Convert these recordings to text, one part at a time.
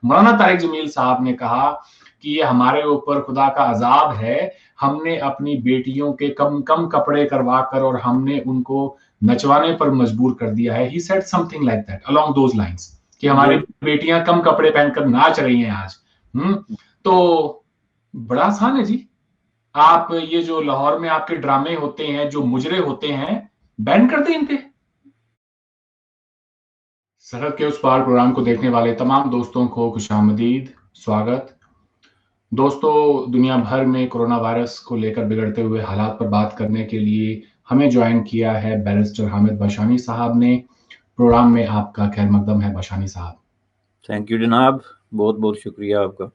مولانا طارق جمیل صاحب نے کہا کہ یہ ہمارے اوپر خدا کا عذاب ہے، ہم نے اپنی بیٹیوں کے کم کم کپڑے کروا کر اور ہم نے ان کو نچوانے پر مجبور کر دیا ہے. He said something like that along those lines کہ ہماری بیٹیاں کم کپڑے پہن کر ناچ رہی ہیں آج. تو بڑا آسان ہے جی، آپ یہ جو لاہور میں آپ کے ڈرامے ہوتے ہیں، جو مجرے ہوتے ہیں، بین کر دیں ان پہ. سرحد کے اس پار پروگرام کو دیکھنے والے تمام دوستوں کو خوش آمدید، سواگت. دوستو، دنیا بھر میں کرونا وائرس کو لے کر بگڑتے ہوئے حالات پر بات کرنے کے لیے ہمیں جوائن کیا ہے بیرسٹر حامد باشانی صاحب نے. پروگرام میں آپ کا خیر مقدم ہے باشانی صاحب. تھینک یو جناب، بہت بہت شکریہ آپ کا.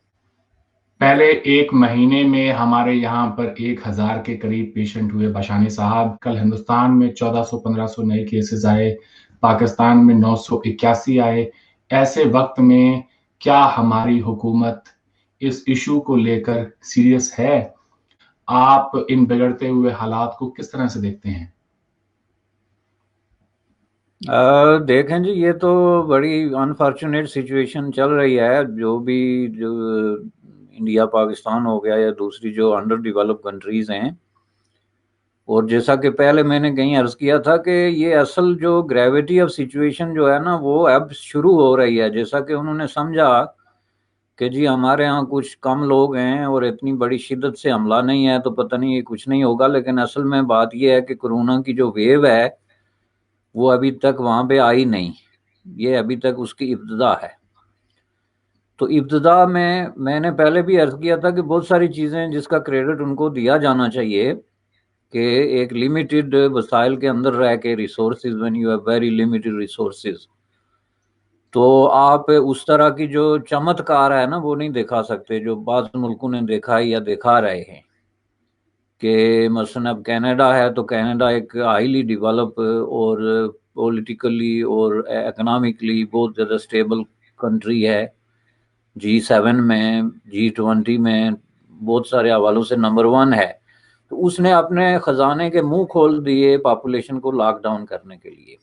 پہلے ایک مہینے میں ہمارے یہاں پر 1000 کے قریب پیشنٹ ہوئے باشانی صاحب. کل ہندوستان میں 1400-1500 نئے کیسز آئے، پاکستان میں 981 آئے. ایسے وقت میں کیا ہماری حکومت اس ایشو کو لے کر سیریس ہے؟ آپ ان بگڑتے ہوئے حالات کو کس طرح سے دیکھتے ہیں؟ دیکھیں جی، یہ تو بڑی انفارچونیٹ سچویشن چل رہی ہے. جو انڈیا پاکستان ہو گیا یا دوسری جو انڈر ڈیولپ کنٹریز ہیں، اور جیسا کہ پہلے میں نے کہیں عرض کیا تھا کہ یہ اصل جو گریوٹی آف سچویشن جو ہے نا، وہ اب شروع ہو رہی ہے. جیسا کہ انہوں نے سمجھا کہ جی ہمارے ہاں کچھ کم لوگ ہیں اور اتنی بڑی شدت سے حملہ نہیں ہے تو پتہ نہیں یہ کچھ نہیں ہوگا. لیکن اصل میں بات یہ ہے کہ کورونا کی جو ویو ہے وہ ابھی تک وہاں پہ آئی نہیں، یہ ابھی تک اس کی ابتدا ہے. تو ابتدا میں نے پہلے بھی عرض کیا تھا کہ بہت ساری چیزیں جس کا کریڈٹ ان کو دیا جانا چاہیے کہ ایک لمیٹڈ وسائل کے اندر رہ کے resources, when you have very limited resources، تو آپ اس طرح کی جو چمتکار ہے نا وہ نہیں دکھا سکتے جو بعض ملکوں نے دیکھا ہے یا دکھا رہے ہیں. کہ مثلا اب کینیڈا ہے تو کینیڈا ایک ہائیلی ڈیولپ اور پولیٹیکلی اور اکنامکلی بہت زیادہ اسٹیبل کنٹری ہے. G7 میں، G20 میں بہت سارے حوالوں سے نمبر 1 ہے. تو اس نے اپنے خزانے کے منہ کھول دیے پاپولیشن کو لاک ڈاؤن کرنے کے لیے،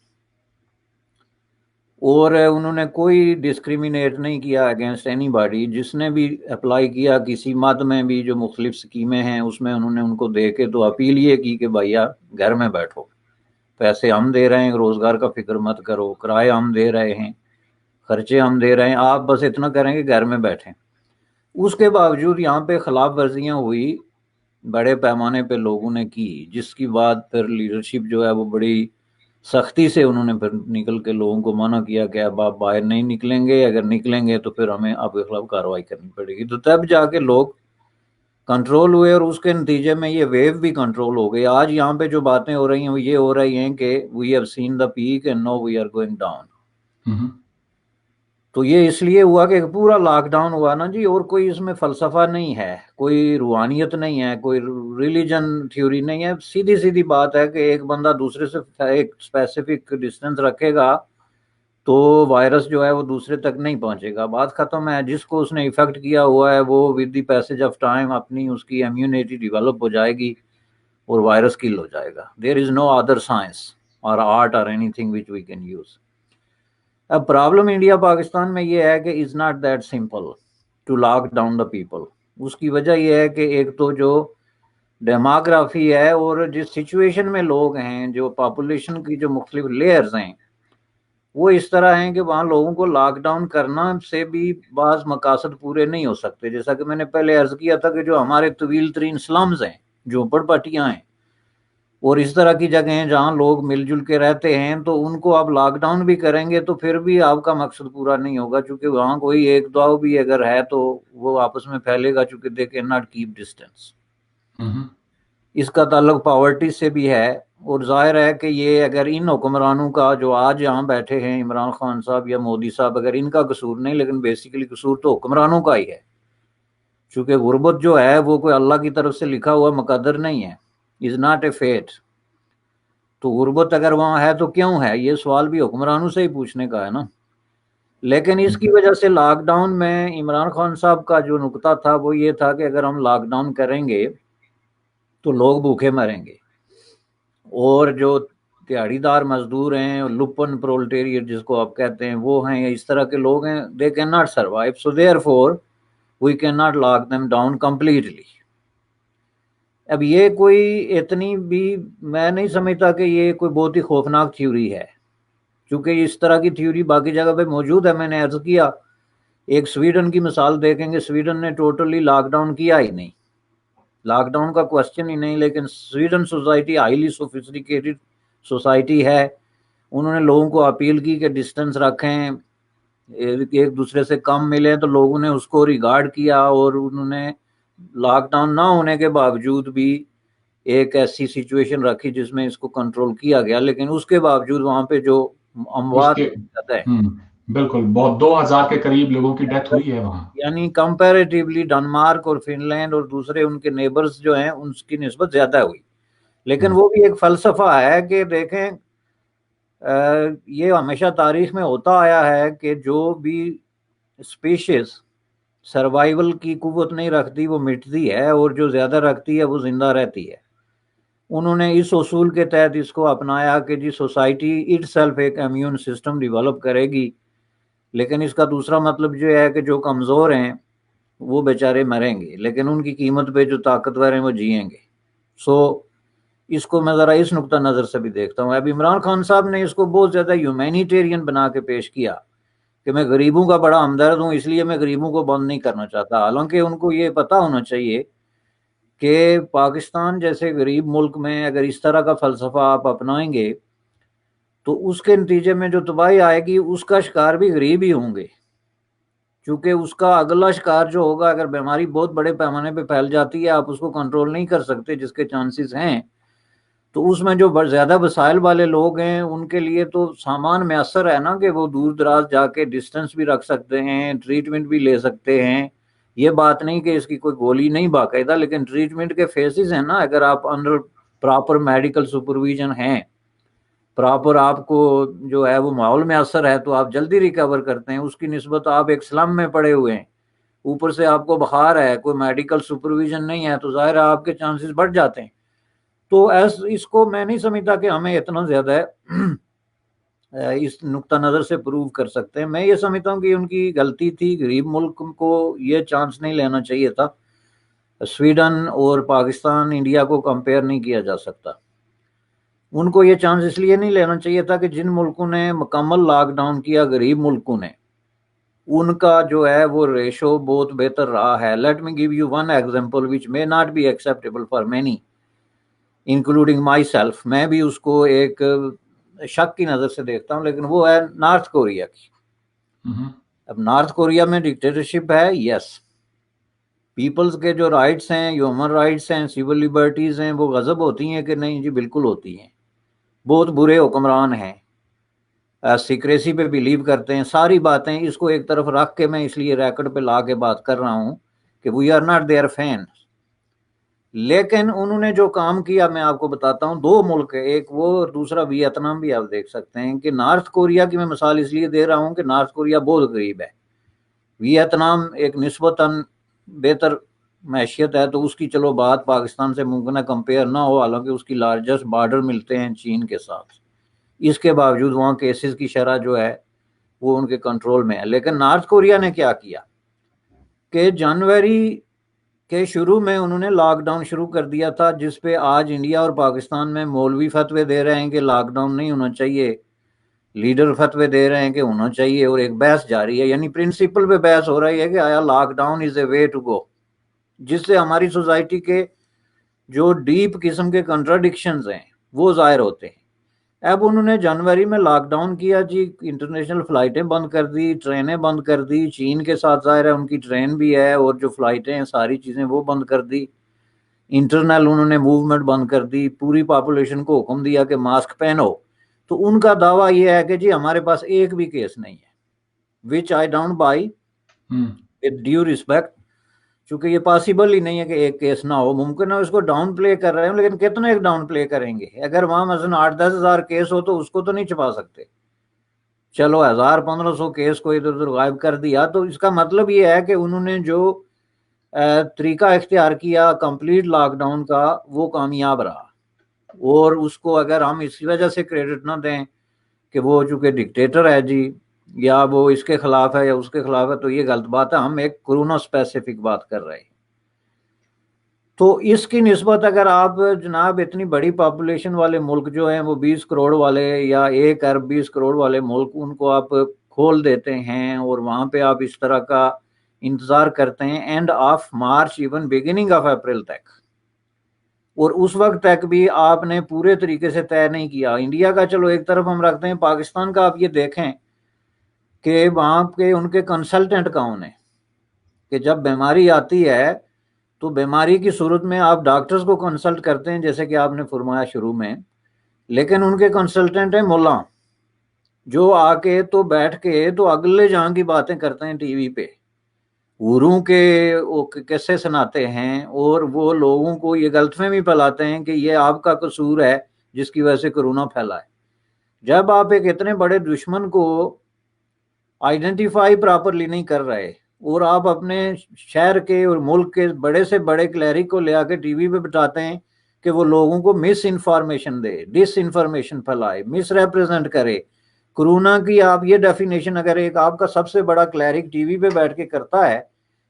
اور انہوں نے کوئی ڈسکریمنیٹ نہیں کیا اگینسٹ اینی باڈی. جس نے بھی اپلائی کیا کسی مد میں بھی جو مختلف سکیمیں ہیں اس میں انہوں نے ان کو دے کے تو اپیل یہ کی کہ بھیا گھر میں بیٹھو، پیسے ہم دے رہے ہیں، روزگار کا فکر مت کرو، کرایہ ہم دے رہے ہیں، خرچے ہم دے رہے ہیں، آپ بس اتنا کریں کہ گھر میں بیٹھیں. اس کے باوجود یہاں پہ خلاف ورزیاں ہوئی، بڑے پیمانے پہ لوگوں نے کی، جس کی بعد پھر لیڈرشپ جو ہے وہ بڑی سختی سے انہوں نے پھر نکل کے لوگوں کو منع کیا کہ اب آپ باہر نہیں نکلیں گے، اگر نکلیں گے تو پھر ہمیں آپ کے خلاف کارروائی کرنی پڑے گی. تو تب جا کے لوگ کنٹرول ہوئے اور اس کے نتیجے میں یہ ویو بھی کنٹرول ہو گئی. آج یہاں پہ جو باتیں ہو رہی ہیں وہ یہ ہو رہی ہیں کہ we have seen the peak and now we are going down. تو یہ اس لیے ہوا کہ پورا لاک ڈاؤن ہوا نا جی، اور کوئی اس میں فلسفہ نہیں ہے، کوئی روحانیت نہیں ہے، کوئی ریلیجن تھیوری نہیں ہے. سیدھی سیدھی بات ہے کہ ایک بندہ دوسرے سے ایک اسپیسیفک ڈسٹینس رکھے گا تو وائرس جو ہے وہ دوسرے تک نہیں پہنچے گا، بات ختم ہے. جس کو اس نے افیکٹ کیا ہوا ہے وہ with the passage of time اپنی اس کی امیونٹی ڈیولپ ہو جائے گی اور وائرس کل ہو جائے گا. There is no other science اور آرٹ اور anything which we can use. اب پرابلم انڈیا پاکستان میں یہ ہے کہ is not that simple to lock down the people. اس کی وجہ یہ ہے کہ ایک تو جو ڈیموگرافی ہے اور جس سچویشن میں لوگ ہیں، جو پاپولیشن کی جو مختلف لیئرز ہیں وہ اس طرح ہیں کہ وہاں لوگوں کو لاک ڈاؤن کرنا سے بھی بعض مقاصد پورے نہیں ہو سکتے. جیسا کہ میں نے پہلے عرض کیا تھا کہ جو ہمارے طویل ترین سلمز ہیں، جھونپڑ پٹیاں ہیں اور اس طرح کی جگہیں جہاں لوگ مل جل کے رہتے ہیں، تو ان کو آپ لاک ڈاؤن بھی کریں گے تو پھر بھی آپ کا مقصد پورا نہیں ہوگا، چونکہ وہاں کوئی ایک دو بھی اگر ہے تو وہ آپس میں پھیلے گا، چونکہ they can not keep distance. اس کا تعلق پاورٹی سے بھی ہے. اور ظاہر ہے کہ یہ اگر ان حکمرانوں کا جو آج یہاں بیٹھے ہیں، عمران خان صاحب یا مودی صاحب، اگر ان کا قصور نہیں، لیکن بیسیکلی قصور تو حکمرانوں کا ہی ہے، چونکہ غربت جو ہے وہ کوئی اللہ کی طرف سے لکھا ہوا مقدر نہیں ہے، از ناٹ اے فیٹ. تو غربت اگر وہاں ہے تو کیوں ہے، یہ سوال بھی حکمرانوں سے ہی پوچھنے کا ہے نا. لیکن اس کی وجہ سے لاک ڈاؤن میں عمران خان صاحب کا جو نقطہ تھا وہ یہ تھا کہ اگر ہم لاک ڈاؤن کریں گے تو لوگ بھوکے مریں گے، اور جو دیہڑی دار مزدور ہیں، لپن پرولٹیریٹ جس کو آپ کہتے ہیں وہ ہیں، یا اس طرح کے لوگ ہیں، they can not survive, so therefore we can not lock them down completely. اب یہ کوئی اتنی بھی میں نہیں سمجھتا کہ یہ کوئی بہت ہی خوفناک تھیوری ہے، چونکہ اس طرح کی تھیوری باقی جگہ پہ موجود ہے۔ میں نے عرض کیا، ایک سویڈن کی مثال دیکھیں گے، سویڈن نے ٹوٹلی لاک ڈاؤن کیا ہی نہیں، لاک ڈاؤن کا کوشچن ہی نہیں، لیکن Sweden society highly sophisticated society ہے، انہوں نے لوگوں کو اپیل کی کہ ڈسٹنس رکھیں، ایک دوسرے سے کم ملیں، تو لوگوں نے اس کو ریگارڈ کیا، اور انہوں نے لاک ڈاؤن نہ ہونے کے باوجود بھی ایک ایسی سچویشن رکھی جس میں اس کو کنٹرول کیا گیا، لیکن اس کے باوجود وہاں پہ جو اموات زیادہ ہے، بالکل بہت 2000 کے قریب لوگوں کی ڈیتھ ہوئی ہے وہاں، یعنی کمپیریٹیولی ڈنمارک اور فن لینڈ اور دوسرے ان کے نیبرز جو ہیں ان کی نسبت زیادہ ہوئی۔ لیکن وہ بھی ایک فلسفہ ہے کہ دیکھیں یہ ہمیشہ تاریخ میں ہوتا آیا ہے کہ جو بھی اسپیشیز سروائیول کی قوت نہیں رکھتی وہ مٹتی ہے، اور جو زیادہ رکھتی ہے وہ زندہ رہتی ہے۔ انہوں نے اس اصول کے تحت اس کو اپنایا کہ جی سوسائٹی اٹ سیلف ایک امیون سسٹم ڈیولپ کرے گی، لیکن اس کا دوسرا مطلب جو ہے کہ جو کمزور ہیں وہ بیچارے مریں گے، لیکن ان کی قیمت پہ جو طاقتور ہیں وہ جئیں گے۔ سو اس کو میں ذرا اس نقطہ نظر سے بھی دیکھتا ہوں۔ اب عمران خان صاحب نے اس کو بہت زیادہ ہیومینیٹیرین بنا کے پیش کیا کہ میں غریبوں کا بڑا ہمدرد ہوں، اس لیے میں غریبوں کو بند نہیں کرنا چاہتا، حالانکہ ان کو یہ پتہ ہونا چاہیے کہ پاکستان جیسے غریب ملک میں اگر اس طرح کا فلسفہ آپ اپنائیں گے تو اس کے نتیجے میں جو تباہی آئے گی اس کا شکار بھی غریب ہی ہوں گے، چونکہ اس کا اگلا شکار جو ہوگا، اگر بیماری بہت بڑے پیمانے پہ پھیل جاتی ہے، آپ اس کو کنٹرول نہیں کر سکتے، جس کے چانسز ہیں، تو اس میں جو زیادہ وسائل والے لوگ ہیں ان کے لیے تو سامان میسر ہے نا کہ وہ دور دراز جا کے ڈسٹنس بھی رکھ سکتے ہیں، ٹریٹمنٹ بھی لے سکتے ہیں۔ یہ بات نہیں کہ اس کی کوئی گولی نہیں باقاعدہ، لیکن ٹریٹمنٹ کے فیسز ہیں نا، اگر آپ انڈر پراپر میڈیکل سپرویژن ہیں، پراپر آپ کو جو ہے وہ ماحول میں اثر ہے، تو آپ جلدی ریکور کرتے ہیں۔ اس کی نسبت آپ ایک سلم میں پڑے ہوئے ہیں، اوپر سے آپ کو بخار ہے، کوئی میڈیکل سپرویژن نہیں ہے، تو ظاہر ہے آپ کے چانسز بڑھ جاتے ہیں۔ تو اس کو میں نہیں سمجھتا کہ ہمیں اتنا زیادہ اس نقطہ نظر سے پروو کر سکتے ہیں۔ میں یہ سمجھتا ہوں کہ ان کی غلطی تھی، غریب ملک کو یہ چانس نہیں لینا چاہیے تھا۔ سویڈن اور پاکستان انڈیا کو کمپیئر نہیں کیا جا سکتا، ان کو یہ چانس اس لیے نہیں لینا چاہیے تھا کہ جن ملکوں نے مکمل لاک ڈاؤن کیا، غریب ملکوں نے، ان کا جو ہے وہ ریشو بہت بہتر رہا ہے۔ Let me give you one example which may not be acceptable for many including my self, میں بھی اس کو ایک شک کی نظر سے دیکھتا ہوں، لیکن وہ ہے نارتھ کوریا کی۔ اب نارتھ کوریا میں ڈکٹیٹرشپ ہے، یس، پیپلز کے جو رائٹس ہیں، ہیومن رائٹس ہیں، سول لبرٹیز ہیں، وہ غضب ہوتی ہیں کہ نہیں جی بالکل ہوتی ہیں، بہت برے حکمران ہیں، سیکریسی پہ بلیو کرتے ہیں، ساری باتیں اس کو ایک طرف رکھ کے میں اس لیے ریکارڈ پہ لا کے بات کر رہا ہوں کہ we are not their fan. لیکن انہوں نے جو کام کیا میں آپ کو بتاتا ہوں، دو ملک ہے، ایک وہ اور دوسرا ویتنام بھی آپ دیکھ سکتے ہیں کہ نارتھ کوریا کی میں مثال اس لیے دے رہا ہوں کہ نارتھ کوریا بہت غریب ہے، ویتنام ایک نسبتاً بہتر معیشت ہے، تو اس کی چلو بات پاکستان سے ممکن ہے کمپیئر نہ ہو، حالانکہ اس کی لارجسٹ بارڈر ملتے ہیں چین کے ساتھ، اس کے باوجود وہاں کیسز کی شرح جو ہے وہ ان کے کنٹرول میں ہے۔ لیکن نارتھ کوریا نے کیا کیا کہ جنوری کہ شروع میں انہوں نے لاک ڈاؤن شروع کر دیا تھا، جس پہ آج انڈیا اور پاکستان میں مولوی فتوے دے رہے ہیں کہ لاک ڈاؤن نہیں ہونا چاہیے، لیڈر فتوے دے رہے ہیں کہ ہونا چاہیے، اور ایک بحث جاری ہے، یعنی پرنسپل پہ بحث ہو رہی ہے کہ آیا lockdown is a way to go, جس سے ہماری سوسائٹی کے جو ڈیپ قسم کے کنٹراڈکشنز ہیں وہ ظاہر ہوتے ہیں۔ اب انہوں نے جنوری میں لاک ڈاؤن کیا جی، انٹرنیشنل فلائٹیں بند کر دی، ٹرینیں بند کر دی، چین کے ساتھ ظاہر ہے ان کی ٹرین بھی ہے اور جو فلائٹیں ہیں ساری چیزیں وہ بند کر دی، انٹرنل انہوں نے موومنٹ بند کر دی، پوری پاپولیشن کو حکم دیا کہ ماسک پہنو۔ تو ان کا دعویٰ یہ ہے کہ جی ہمارے پاس ایک بھی کیس نہیں ہے، which I don't buy with due respect, چونکہ یہ پاسبل ہی نہیں ہے کہ ایک کیس نہ ہو، ممکن ہے اس کو ڈاؤن پلے کر رہے ہیں، لیکن کتنے ایک ڈاؤن پلے کریں گے؟ اگر وہاں مثلا 8-10 ہزار کیس ہو تو اس کو تو نہیں چھپا سکتے، چلو 1000-1500 کیس کو ادھر ادھر غائب کر دیا، تو اس کا مطلب یہ ہے کہ انہوں نے جو طریقہ اختیار کیا کمپلیٹ لاک ڈاؤن کا وہ کامیاب رہا۔ اور اس کو اگر ہم اسی وجہ سے کریڈٹ نہ دیں کہ وہ چونکہ ڈکٹیٹر ہے جی، یا وہ اس کے خلاف ہے یا اس کے خلاف ہے، تو یہ غلط بات ہے. ہم ایک کورونا اسپیسیفک بات کر رہے ہیں. تو اس کی نسبت اگر آپ جناب اتنی بڑی پاپولیشن والے ملک جو ہیں وہ 20 کروڑ والے یا 1 ارب 20 کروڑ والے ملک، ان کو آپ کھول دیتے ہیں اور وہاں پہ آپ اس طرح کا انتظار کرتے ہیں and of March even beginning of April تک، اور اس وقت تک بھی آپ نے پورے طریقے سے طے نہیں کیا. انڈیا کا چلو ایک طرف ہم رکھتے ہیں، پاکستان کا آپ یہ دیکھیں کہ وہاں کے ان کے کنسلٹنٹ کون ہیں، کہ جب بیماری آتی ہے تو بیماری کی صورت میں آپ ڈاکٹرز کو کنسلٹ کرتے ہیں جیسے کہ آپ نے فرمایا شروع میں، لیکن ان کے کنسلٹنٹ ہیں ملا، جو آ کے تو بیٹھ کے تو اگلے جہاں کی باتیں کرتے ہیں ٹی وی پہ، حوروں کے قصے سناتے ہیں، اور وہ لوگوں کو یہ غلط فہمی پھیلاتے ہیں کہ یہ آپ کا قصور ہے جس کی وجہ سے کرونا پھیلا ہے. جب آپ ایک اتنے بڑے دشمن کو آئیڈینٹیفائی پراپرلی نہیں کر رہے، اور آپ اپنے شہر کے اور ملک کے بڑے سے بڑے کلیرک کو لے آ کے ٹی وی پہ بتاتے ہیں کہ وہ لوگوں کو مس انفارمیشن دے، ڈس انفارمیشن پھیلائے، مس ریپرزینٹ کرے کرونا کی. آپ یہ ڈیفینیشن اگر ایک آپ کا سب سے بڑا کلیرک ٹی وی پہ بیٹھ کے کرتا ہے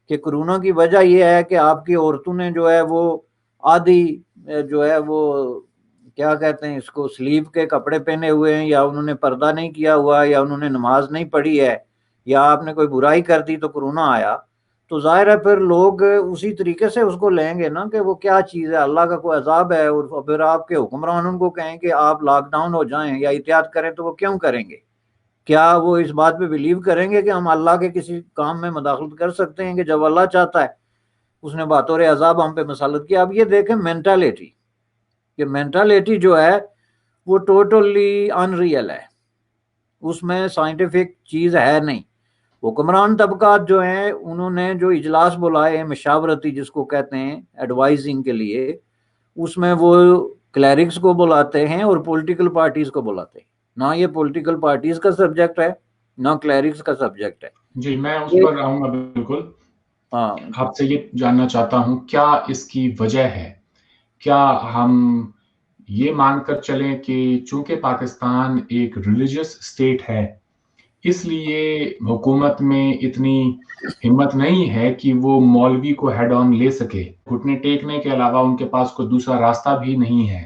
کہ کرونا کی وجہ یہ ہے کہ آپ کی عورتوں نے جو ہے وہ آدھی جو ہے وہ کیا کہتے ہیں اس کو سلیپ کے کپڑے پہنے ہوئے ہیں، یا انہوں نے پردہ نہیں کیا ہوا، یا انہوں نے نماز نہیں پڑھی ہے، یا آپ نے کوئی برائی کر دی تو کرونا آیا. تو ظاہر ہے پھر لوگ اسی طریقے سے اس کو لیں گے نا کہ وہ کیا چیز ہے، اللہ کا کوئی عذاب ہے. اور پھر آپ کے حکمران ان کو کہیں کہ آپ لاک ڈاؤن ہو جائیں یا احتیاط کریں تو وہ کیوں کریں گے؟ کیا وہ اس بات پہ بلیو کریں گے کہ ہم اللہ کے کسی کام میں مداخلت کر سکتے ہیں کہ جب اللہ چاہتا ہے اس نے بطور عذاب ہم پہ مسلط کیا؟ اب یہ دیکھیں مینٹالٹی، کہ مینٹالٹی جو ہے وہ ٹوٹلی ان ریئل ہے، اس میں سائنٹیفک چیز ہے نہیں. حکمران طبقات جو ہیں انہوں نے جو اجلاس بلائے ہیں مشاورتی جس کو کہتے ہیں ایڈوائزنگ کے لیے، اس میں وہ کلیرکس کو بلاتے ہیں اور پولیٹیکل پارٹیز کو بلاتے ہیں. نہ یہ پولیٹیکل پارٹیز کا سبجیکٹ ہے نہ کلیرکس کا سبجیکٹ ہے. جی میں اس پر آؤں گا بالکل. ہاں آپ سے یہ جاننا چاہتا ہوں کیا اس کی وجہ ہے، کیا ہم یہ مان کر چلیں کہ چونکہ پاکستان ایک ریلیجس اسٹیٹ ہے اس لیے حکومت میں اتنی ہمت نہیں ہے کہ وہ مولوی کو ہیڈ آن لے سکے، گھٹنے ٹیکنے کے علاوہ ان کے پاس کوئی دوسرا راستہ بھی نہیں ہے.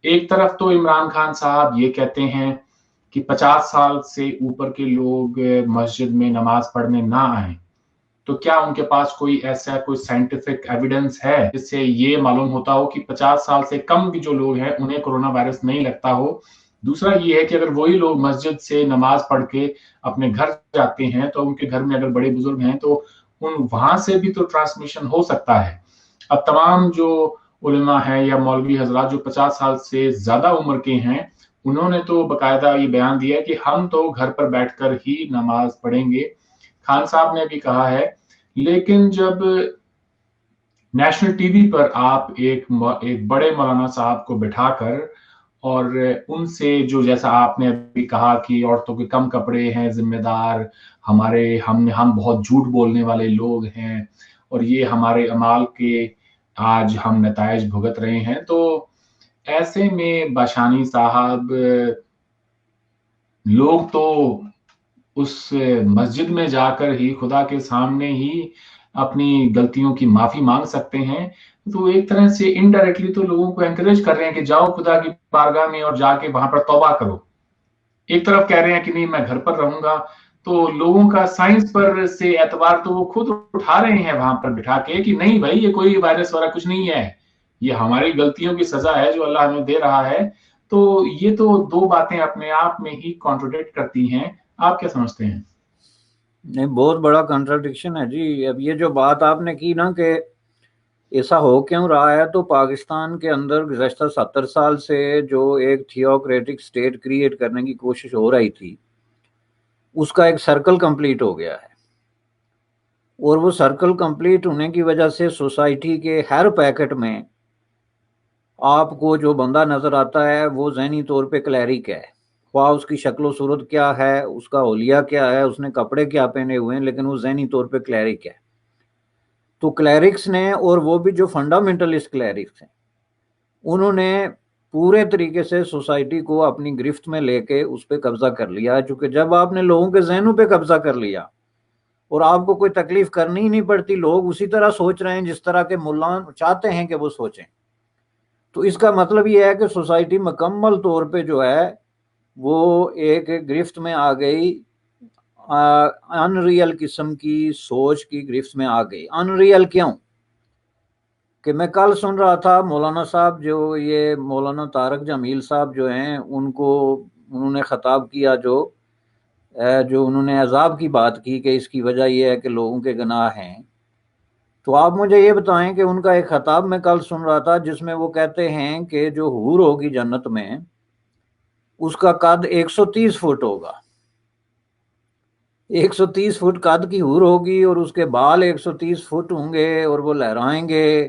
ایک طرف تو عمران خان صاحب یہ کہتے ہیں کہ 50 سال سے اوپر کے لوگ مسجد میں نماز پڑھنے نہ آئیں، تو کیا ان کے پاس کوئی ایسا کوئی سائنٹیفک ایویڈنس ہے جس سے یہ معلوم ہوتا ہو کہ 50 سال سے کم بھی جو لوگ ہیں انہیں کرونا وائرس نہیں لگتا ہو؟ دوسرا یہ ہے کہ اگر وہی لوگ مسجد سے نماز پڑھ کے اپنے گھر جاتے ہیں تو ان کے گھر میں اگر بڑے بزرگ ہیں تو وہاں سے بھی تو ٹرانسمیشن ہو سکتا ہے. اب تمام جو علماء ہیں یا مولوی حضرات جو 50 سال سے زیادہ عمر کے ہیں انہوں نے تو باقاعدہ یہ بیان دیا کہ ہم تو گھر پر بیٹھ کر ہی نماز پڑھیں گے. خان صاحب نے بھی کہا ہے، لیکن جب نیشنل ٹی وی پر آپ ایک بڑے مولانا صاحب کو بٹھا کر اور ان سے جو جیسا آپ نے ابھی کہا کہ عورتوں کے کم کپڑے ہیں ذمہ دار ہم بہت جھوٹ بولنے والے لوگ ہیں اور یہ ہمارے اعمال کے آج ہم نتائج بھگت رہے ہیں، تو ایسے میں باشانی صاحب لوگ تو اس مسجد میں جا کر ہی خدا کے سامنے ہی اپنی غلطیوں کی معافی مانگ سکتے ہیں. تو ایک طرح سے انڈائریکٹلی تو لوگوں کو انکریج کر رہے ہیں کہ جاؤ خدا کی بارگاہ میں اور جا کے وہاں پر توبہ کرو. ایک طرف کہہ رہے ہیں کہ نہیں میں گھر پر رہوں گا، تو لوگوں کا سائنس پر سے اعتبار تو وہ خود اٹھا رہے ہیں وہاں پر بٹھا کے کہ نہیں بھائی یہ کوئی وائرس والا کچھ نہیں ہے، یہ ہماری غلطیوں کی سزا ہے جو اللہ ہمیں دے رہا ہے. تو یہ تو دو باتیں اپنے آپ میں ہی کانٹروڈکٹ کرتی ہیں. آپ کیا سمجھتے ہیں؟ نہیں، بہت بڑا کنٹراڈکشن ہے جی. اب یہ جو بات آپ نے کی نا کہ ایسا ہو کیوں رہا ہے، تو پاکستان کے اندر گزشتہ 70 سال سے جو ایک تھیوکریٹک سٹیٹ کریٹ کرنے کی کوشش ہو رہی تھی اس کا ایک سرکل کمپلیٹ ہو گیا ہے، اور وہ سرکل کمپلیٹ ہونے کی وجہ سے سوسائٹی کے ہر پیکٹ میں آپ کو جو بندہ نظر آتا ہے وہ ذہنی طور پہ کلیرک ہے، خواہ اس کی شکل و صورت کیا ہے، اس کا حلیہ کیا ہے، اس نے کپڑے کیا پہنے ہوئے ہیں، لیکن وہ ذہنی طور پہ کلیرک ہے. تو کلیرکس نے، اور وہ بھی جو فنڈامنٹلسٹ کلیرکس ہیں، انہوں نے پورے طریقے سے سوسائٹی کو اپنی گرفت میں لے کے اس پہ قبضہ کر لیا ہے، چونکہ جب آپ نے لوگوں کے ذہنوں پہ قبضہ کر لیا اور آپ کو کوئی تکلیف کرنی ہی نہیں پڑتی، لوگ اسی طرح سوچ رہے ہیں جس طرح کے ملا چاہتے ہیں کہ وہ سوچیں، تو اس کا مطلب یہ ہے کہ سوسائٹی مکمل طور پہ جو ہے وہ ایک گرفت میں آ گئی، ان ریئل قسم کی سوچ کی گرفت میں آ گئی۔ ان ریئل کیوں؟ کہ میں کل سن رہا تھا مولانا صاحب، جو یہ مولانا طارق جمیل صاحب جو ہیں، انہوں نے خطاب کیا، جو انہوں نے عذاب کی بات کی کہ اس کی وجہ یہ ہے کہ لوگوں کے گناہ ہیں۔ تو آپ مجھے یہ بتائیں کہ ان کا ایک خطاب میں کل سن رہا تھا جس میں وہ کہتے ہیں کہ جو حور ہوگی جنت میں اس کا قد 130 فٹ ہوگا، 130 فٹ قد کی حور ہوگی، اور اس کے بال 130 فٹ ہوں گے، اور وہ لہرائیں گے،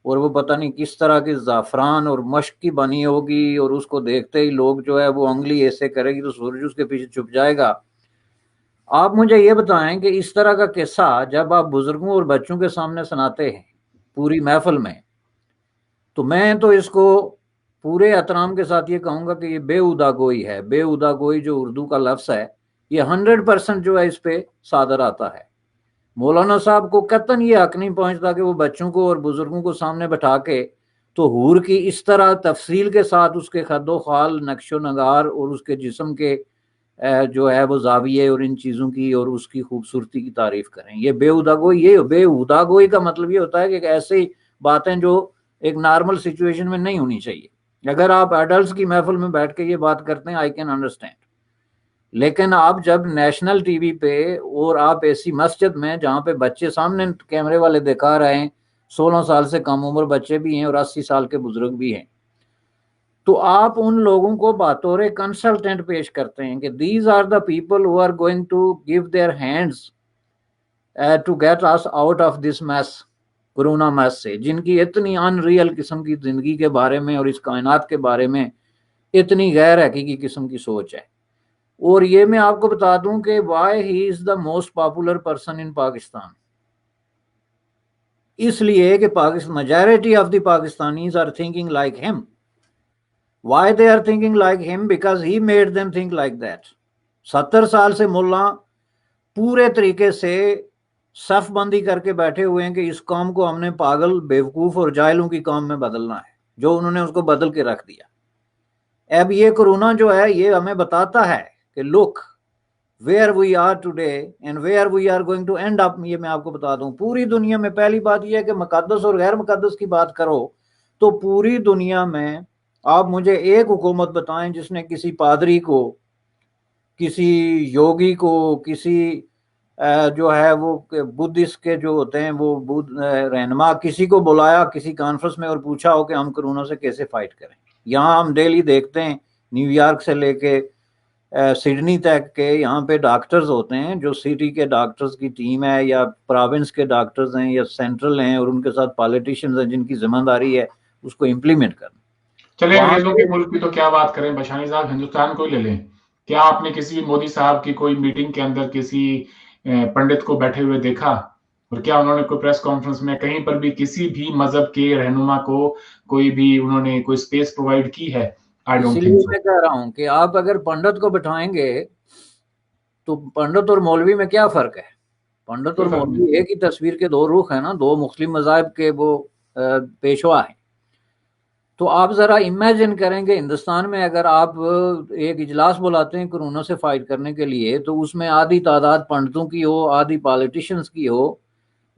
اور وہ پتہ نہیں کس طرح کی زعفران اور مشق کی بنی ہوگی، اور اس کو دیکھتے ہی لوگ جو ہے وہ انگلی ایسے کرے گی تو سورج اس کے پیچھے چھپ جائے گا۔ آپ مجھے یہ بتائیں کہ اس طرح کا قصہ جب آپ بزرگوں اور بچوں کے سامنے سناتے ہیں پوری محفل میں، تو میں تو اس کو پورے احترام کے ساتھ یہ کہوں گا کہ یہ بے ہودہ گوئی ہے۔ بے ہودہ گوئی جو اردو کا لفظ ہے، یہ 100% جو ہے اس پہ صادر آتا ہے۔ مولانا صاحب کو قطعاً یہ حق نہیں پہنچتا کہ وہ بچوں کو اور بزرگوں کو سامنے بٹھا کے تو حور کی اس طرح تفصیل کے ساتھ اس کے خد و خال، نقش و نگار اور اس کے جسم کے جو ہے وہ زاویے اور ان چیزوں کی اور اس کی خوبصورتی کی تعریف کریں۔ یہ بے ہودہ گوئی، یہ بے ہودہ گوئی کا مطلب یہ ہوتا ہے کہ ایسی باتیں جو ایک نارمل سچویشن میں نہیں ہونی چاہیے۔ اگر آپ ایڈلٹس کی محفل میں بیٹھ کے یہ بات کرتے ہیں، آئی کین انڈرسٹینڈ، لیکن آپ جب نیشنل ٹی وی پہ اور آپ ایسی مسجد میں جہاں پہ بچے سامنے کیمرے والے دکھا رہے ہیں، 16 سال سے کم عمر بچے بھی ہیں اور 80 سال کے بزرگ بھی ہیں، تو آپ ان لوگوں کو بطور کنسلٹنٹ پیش کرتے ہیں کہ these are the people who are going to give their hands to get us out of this mess, corona mess سے، جن کی اتنی ان ریئل قسم کی زندگی کے بارے میں اور اس کائنات کے بارے میں اتنی غیر حقیقی قسم کی سوچ ہے۔ اور یہ میں آپ کو بتا دوں کہ why he is the most popular person in Pakistan, اس لیے کہ majority of the Pakistanis are thinking like ہم۔ Why they are thinking like him? Because he made them think like that. 70 سال سے ملا پورے طریقے سے صف بندی کر کے بیٹھے ہوئے ہیں کہ اس قوم کو ہم نے پاگل، بیوقوف اور جاہلوں کی قوم میں بدلنا ہے، جو انہوں نے اس کو بدل کے رکھ دیا۔ اب یہ کورونا جو ہے یہ ہمیں بتاتا ہے کہ look where we are today and where we are going to end up۔ یہ میں آپ کو بتا دوں، پوری دنیا میں پہلی بات یہ ہے کہ مقدس اور غیر مقدس کی بات کرو تو پوری دنیا میں آپ مجھے ایک حکومت بتائیں جس نے کسی پادری کو، کسی یوگی کو، کسی جو ہے وہ بدھسٹ کے جو ہوتے ہیں وہ رہنما، کسی کو بلایا کسی کانفرنس میں اور پوچھا ہو کہ ہم کورونا سے کیسے فائٹ کریں۔ یہاں ہم ڈیلی دیکھتے ہیں، نیو یارک سے لے کے سڈنی تک کے یہاں پہ ڈاکٹرز ہوتے ہیں، جو سٹی کے ڈاکٹرز کی ٹیم ہے یا پروونس کے ڈاکٹرز ہیں یا سینٹرل ہیں، اور ان کے ساتھ پالیٹیشنز ہیں جن کی ذمہ داری ہے اس کو امپلیمنٹ کرنا۔ چلے انگریزوں کے ملک کی تو کیا بات کریں، بشانی صاحب ہندوستان کو لے لیں۔ کیا آپ نے کسی مودی صاحب کی کوئی میٹنگ کے اندر کسی پنڈت کو بیٹھے ہوئے دیکھا؟ اور کیا انہوں نے کوئی پریس کانفرنس میں کہیں پر بھی کسی بھی مذہب کے رہنما کو کوئی بھی انہوں نے کوئی سپیس پرووائڈ کی ہے؟ اسی لیے میں کہہ رہا ہوں کہ آپ اگر پنڈت کو بٹھائیں گے تو پنڈت اور مولوی میں کیا فرق ہے؟ پنڈت اور مولوی ایک ہی تصویر کے دو رخ ہیں نا، دو مختلف مذاہب کے وہ پیشوا ہیں۔ تو آپ ذرا امیجن کریں کہ ہندوستان میں اگر آپ ایک اجلاس بلاتے ہیں کورونا سے فائٹ کرنے کے لیے، تو اس میں آدھی تعداد پنڈتوں کی ہو، آدھی پالیٹیشنز کی ہو،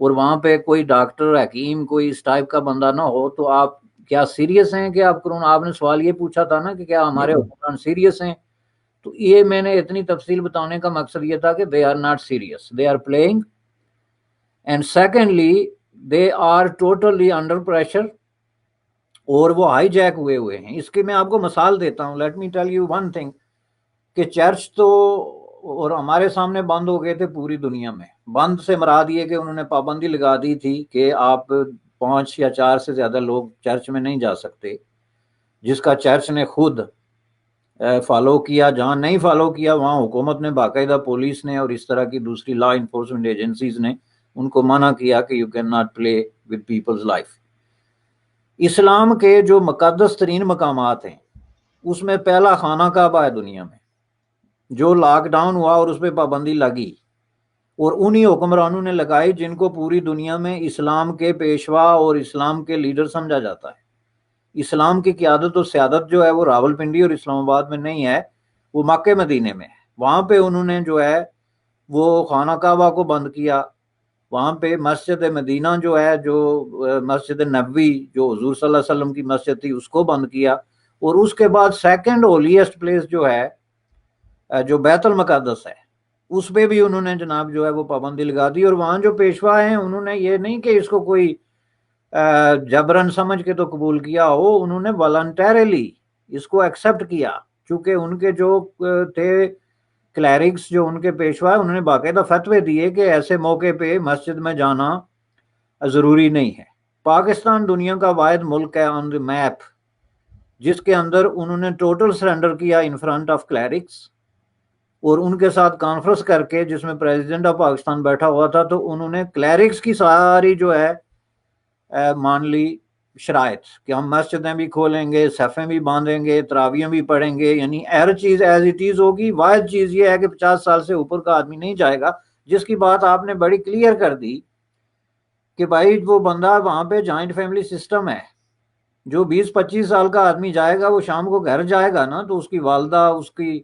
اور وہاں پہ کوئی ڈاکٹر، حکیم، کوئی اس ٹائپ کا بندہ نہ ہو، تو آپ کیا سیریس ہیں کہ آپ کورونا؟ آپ نے سوال یہ پوچھا تھا نا کہ کیا ہمارے حکمران سیریس ہیں؟ تو یہ میں نے اتنی تفصیل بتانے کا مقصد یہ تھا کہ they are not serious, they are playing, and secondly they are totally under pressure، اور وہ ہائی جیک ہوئے ہیں۔ اس کی میں آپ کو مثال دیتا ہوں، let me tell you one thing, کہ چرچ تو اور ہمارے سامنے بند ہو گئے تھے پوری دنیا میں۔ بند سے مراد یہ کہ انہوں نے پابندی لگا دی تھی کہ آپ 5 یا 4 سے زیادہ لوگ چرچ میں نہیں جا سکتے، جس کا چرچ نے خود فالو کیا۔ جہاں نہیں فالو کیا وہاں حکومت نے باقاعدہ، پولیس نے اور اس طرح کی دوسری لا انفورسمنٹ ایجنسیز نے ان کو منع کیا کہ you can not play with people's life. اسلام کے جو مقدس ترین مقامات ہیں اس میں پہلا خانہ کعبہ ہے دنیا میں، جو لاک ڈاؤن ہوا اور اس پہ پابندی لگی، اور انہی حکمرانوں نے لگائی جن کو پوری دنیا میں اسلام کے پیشوا اور اسلام کے لیڈر سمجھا جاتا ہے۔ اسلام کی قیادت اور سیادت جو ہے وہ راول پنڈی اور اسلام آباد میں نہیں ہے، وہ مکہ مدینے میں ہے۔ وہاں پہ انہوں نے جو ہے وہ خانہ کعبہ کو بند کیا، وہاں پہ مسجد مدینہ جو ہے، جو مسجد نبوی جو حضور صلی اللہ علیہ وسلم کی مسجد تھی، اس کو بند کیا، اور اس کے بعد سیکنڈ ہولیسٹ پلیس جو ہے جو بیت المقدس ہے، اس پہ بھی انہوں نے جناب جو ہے وہ پابندی لگا دی۔ اور وہاں جو پیشوا ہیں انہوں نے یہ نہیں کہ اس کو کوئی جبرن سمجھ کے تو قبول کیا ہو، انہوں نے والنٹیرلی اس کو ایکسپٹ کیا، چونکہ ان کے جو تھے کلیرکس، جو ان کے پیشوا، انہوں نے باقاعدہ فتوے دیے کہ ایسے موقع پہ مسجد میں جانا ضروری نہیں ہے۔ پاکستان دنیا کا واحد ملک ہے آن دی میپ جس کے اندر انہوں نے ٹوٹل سرنڈر کیا ان فرنٹ آف کلیرکس، اور ان کے ساتھ کانفرنس کر کے جس میں پریزیڈنٹ آف پاکستان بیٹھا ہوا تھا، تو انہوں نے کلیرکس کی ساری جو ہے مان لی شرائط کہ ہم مسجدیں بھی کھولیں گے، صفیں بھی باندھیں گے، تراویحیں بھی پڑھیں گے، یعنی ہر چیز ایز اٹ از ہوگی۔ واحد چیز یہ ہے کہ 50 سال سے اوپر کا آدمی نہیں جائے گا، جس کی بات آپ نے بڑی کلیئر کر دی کہ بھائی وہ بندہ وہاں پہ جوائنٹ فیملی سسٹم ہے، جو 20-25 سال کا آدمی جائے گا وہ شام کو گھر جائے گا نا، تو اس کی والدہ، اس کی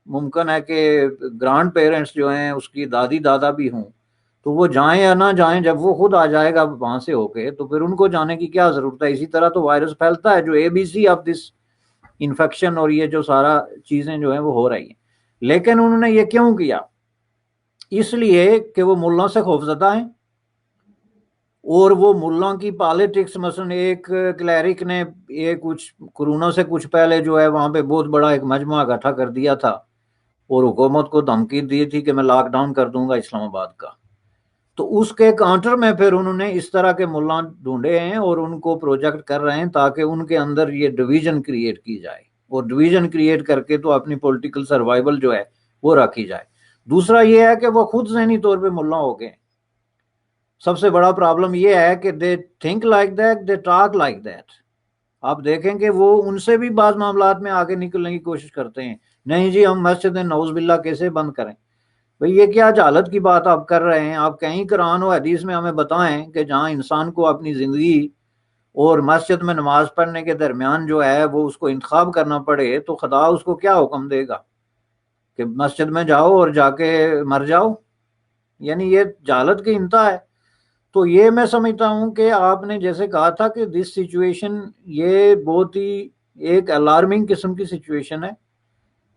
ممکن ہے کہ گرانڈ پیرنٹس جو ہیں، اس کی دادی دادا بھی ہوں، تو وہ جائیں یا نہ جائیں، جب وہ خود آ جائے گا وہاں سے ہو کے، تو پھر ان کو جانے کی کیا ضرورت ہے۔ اسی طرح تو وائرس پھیلتا ہے، جو ABC آف دس انفیکشن اور یہ جو سارا چیزیں جو ہیں وہ ہو رہی ہیں۔ لیکن انہوں نے یہ کیوں کیا؟ اس لیے کہ وہ ملا سے خوفزدہ ہیں، اور وہ ملا کی پالیٹکس، مثلا ایک کلیرک نے کچھ کورونا سے کچھ پہلے جو ہے وہاں پہ بہت بڑا ایک مجمع اکٹھا کر دیا تھا، اور حکومت کو دھمکی دی تھی کہ میں لاک ڈاؤن کر دوں گا اسلام آباد کا۔ تو اس کے کاؤنٹر میں پھر انہوں نے اس طرح کے ملا ڈھونڈے ہیں اور ان کو پروجیکٹ کر رہے ہیں تاکہ ان کے اندر یہ ڈویژن کریٹ کی جائے، اور ڈویژن کریٹ کر کے تو اپنی پولیٹیکل سروائیول جو ہے وہ رکھی جائے۔ دوسرا یہ ہے کہ وہ خود ذہنی طور پہ ملا ہو گئے۔ سب سے بڑا پرابلم یہ ہے کہ they think like that, they talk like that. آپ دیکھیں کہ وہ ان سے بھی بعض معاملات میں آگے نکلنے کی کوشش کرتے ہیں، نہیں جی ہم مسجد نعوذ باللہ کیسے بند کریں۔ بھئی یہ کیا جہالت کی بات آپ کر رہے ہیں؟ آپ کہیں قرآن و حدیث میں ہمیں بتائیں کہ جہاں انسان کو اپنی زندگی اور مسجد میں نماز پڑھنے کے درمیان جو ہے وہ اس کو انتخاب کرنا پڑے، تو خدا اس کو کیا حکم دے گا کہ مسجد میں جاؤ اور جا کے مر جاؤ؟ یعنی یہ جہالت کی انتہا ہے۔ تو یہ میں سمجھتا ہوں کہ آپ نے جیسے کہا تھا کہ دس سچویشن، یہ بہت ہی ایک الارمنگ قسم کی سچویشن ہے،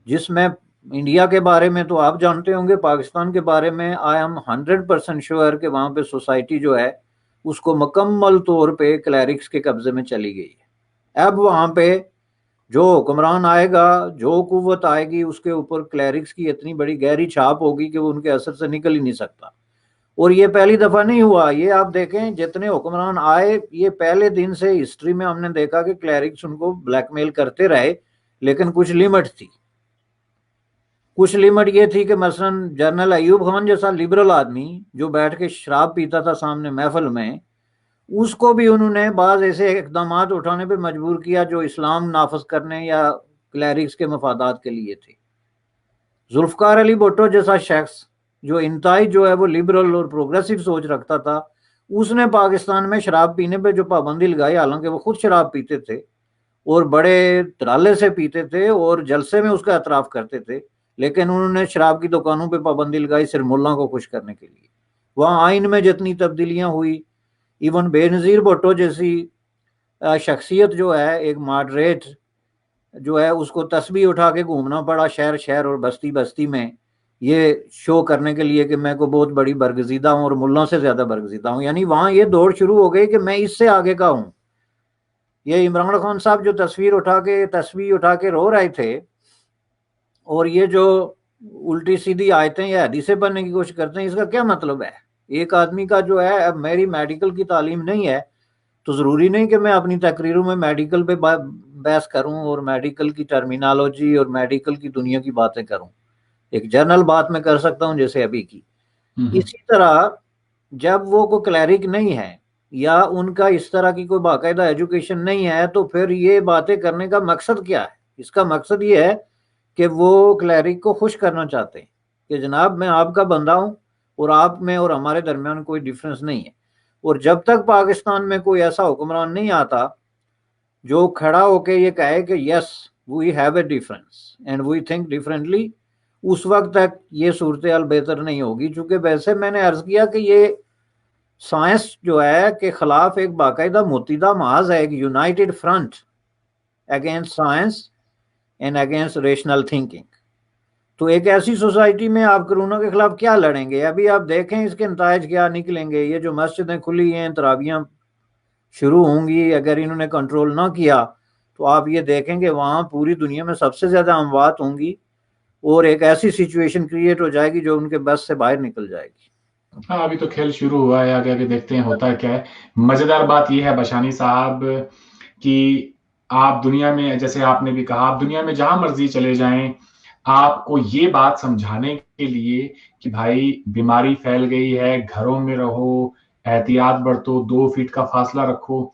جس میں انڈیا کے بارے میں تو آپ جانتے ہوں گے، پاکستان کے بارے میں آئی ایم 100% شیور کہ وہاں پہ سوسائٹی جو ہے اس کو مکمل طور پہ کلیرکس کے قبضے میں چلی گئی ہے۔ اب وہاں پہ جو حکمران آئے گا، جو قوت آئے گی، اس کے اوپر کلیرکس کی اتنی بڑی گہری چھاپ ہوگی کہ وہ ان کے اثر سے نکل ہی نہیں سکتا۔ اور یہ پہلی دفعہ نہیں ہوا، یہ آپ دیکھیں جتنے حکمران آئے، یہ پہلے دن سے ہسٹری میں ہم نے دیکھا کہ کلیرکس ان کو بلیک میل کرتے رہے، لیکن کچھ لیمٹ تھی۔ کچھ لیمٹ یہ تھی کہ مثلا جنرل ایوب خان جیسا لبرل آدمی جو بیٹھ کے شراب پیتا تھا سامنے محفل میں، اس کو بھی انہوں نے بعض ایسے اقدامات اٹھانے پہ مجبور کیا جو اسلام نافذ کرنے یا کلیرکس کے مفادات کے لیے تھے۔ ذوالفقار علی بھٹو جیسا شخص جو انتہائی جو ہے وہ لبرل اور پروگریسو سوچ رکھتا تھا، اس نے پاکستان میں شراب پینے پہ جو پابندی لگائی، حالانکہ وہ خود شراب پیتے تھے اور بڑے دھڑالے سے پیتے تھے اور جلسے میں اس کا اعتراف کرتے تھے، لیکن انہوں نے شراب کی دکانوں پہ پابندی لگائی صرف ملا کو خوش کرنے کے لیے۔ وہاں آئین میں جتنی تبدیلیاں ہوئی، ایون بے نظیر بھٹو جیسی شخصیت جو ہے ایک ماڈریٹ جو ہے، اس کو تسبیح اٹھا کے گھومنا پڑا شہر شہر اور بستی بستی میں، یہ شو کرنے کے لیے کہ میں کو بہت بڑی برگزیدہ ہوں اور ملا سے زیادہ برگزیدہ ہوں۔ یعنی وہاں یہ دوڑ شروع ہو گئی کہ میں اس سے آگے کا ہوں۔ یہ عمران خان صاحب جو تسبیح اٹھا کے رو رہے تھے، اور یہ جو الٹی سیدھی آیتیں یا حدیثیں پڑھنے کی کوشش کرتے ہیں، اس کا کیا مطلب ہے؟ ایک آدمی کا جو ہے، اب میری میڈیکل کی تعلیم نہیں ہے تو ضروری نہیں کہ میں اپنی تقریروں میں میڈیکل پہ بحث کروں اور میڈیکل کی ٹرمینالوجی اور میڈیکل کی دنیا کی باتیں کروں۔ ایک جنرل بات میں کر سکتا ہوں جیسے ابھی کی۔ اسی طرح جب وہ کوئی کلیرک نہیں ہے یا ان کا اس طرح کی کوئی باقاعدہ ایجوکیشن نہیں ہے، تو پھر یہ باتیں کرنے کا مقصد کیا ہے؟ اس کا مقصد یہ ہے کہ وہ کلیرک کو خوش کرنا چاہتے ہیں کہ جناب میں آپ کا بندہ ہوں اور آپ میں اور ہمارے درمیان کوئی ڈفرنس نہیں ہے۔ اور جب تک پاکستان میں کوئی ایسا حکمران نہیں آتا جو کھڑا ہو کے یہ کہے کہ yes we have a difference and we think differently, اس وقت تک یہ صورتحال بہتر نہیں ہوگی۔ چونکہ ویسے میں نے عرض کیا کہ یہ سائنس جو ہے کے خلاف ایک باقاعدہ متحدہ محاذ ہے، ایک United front against science and against rational thinking. تو ایک ایسی سوسائٹی میں آپ کرونا کے خلاف کیا لڑیں گے؟ ابھی آپ دیکھیں اس کے نتائج کیا نکلیں گے۔ یہ جو مسجدیں کھلی ہیں، تراویحاں شروع ہوں گی، اگر انہوں نے کنٹرول نہ کیا تو آپ یہ دیکھیں گے وہاں پوری دنیا میں سب سے زیادہ اموات ہوں گی، اور ایک ایسی سچویشن کریٹ ہو جائے گی جو ان کے بس سے باہر نکل جائے گی۔ ہاں ابھی تو کھیل شروع ہوا ہے، آگے آگے دیکھتے ہیں ہوتا ہے کیا ہے۔ مزیدار بات یہ ہے بشانی صاحب کہ آپ دنیا میں، جیسے آپ نے بھی کہا، آپ دنیا میں جہاں مرضی چلے جائیں، آپ کو یہ بات سمجھانے کے لیے کہ بھائی بیماری پھیل گئی ہے، گھروں میں رہو، احتیاط برتو، 2 فٹ کا فاصلہ رکھو،